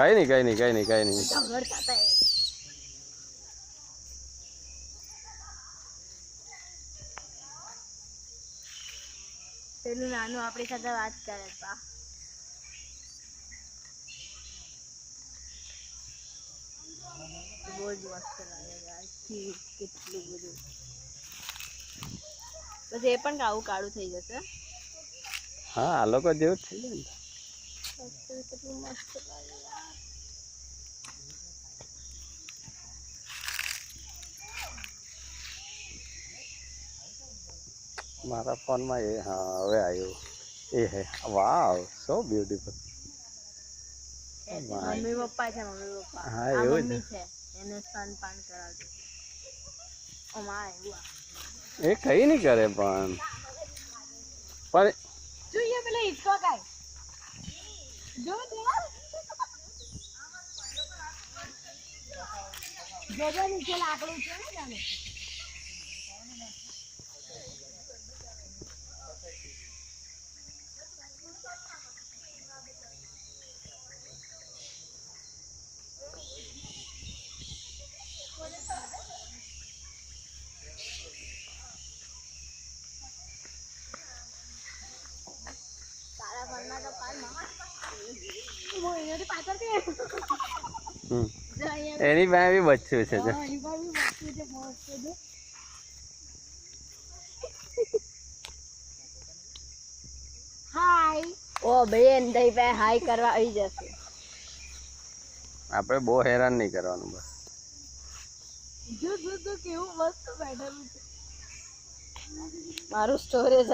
કઈ નહીં કઈ નહીં કઈ નહીં કઈ નહીં. પેલું નાનું આપણી સાથે વાત કરે પા. બહુ જ મસ્ત લાગે યાર. કેટલું બધું. બસ એ પણ આવું કાળું થઈ જશે. હા આ લોકો જેવું જ થઈ જાય ને. કેટલું મસ્ત લાગે યાર. મારા ફોનમાં એ હા હવે આવ્યું એ હે વાવ સો બ્યુટીફુલ. મમ્મી પપ્પા છે મમ્મી પપ્પા. હા આ એવું મમ્મી છે એને સ્તનપાન કરાવતી. ઓમા એવું એ કઈ નહીં કરે પણ જોઈએ પેલા હિચકો કાય જો જોજો નીચે લાકડું છે ને જાને. તારા ઘરના તો પાલમાં હું એની પાછળથી એની પાસે બી બચ્ચું છે જો. હાય ઓ બેન દઈ પે હાય કરવા આવી જશે. આપણે બહુ હેરાન નહીં કરવાનું બસ. જો જો કેવું મસ્ત બેઠેલું છે મારું સ્ટોરેજ.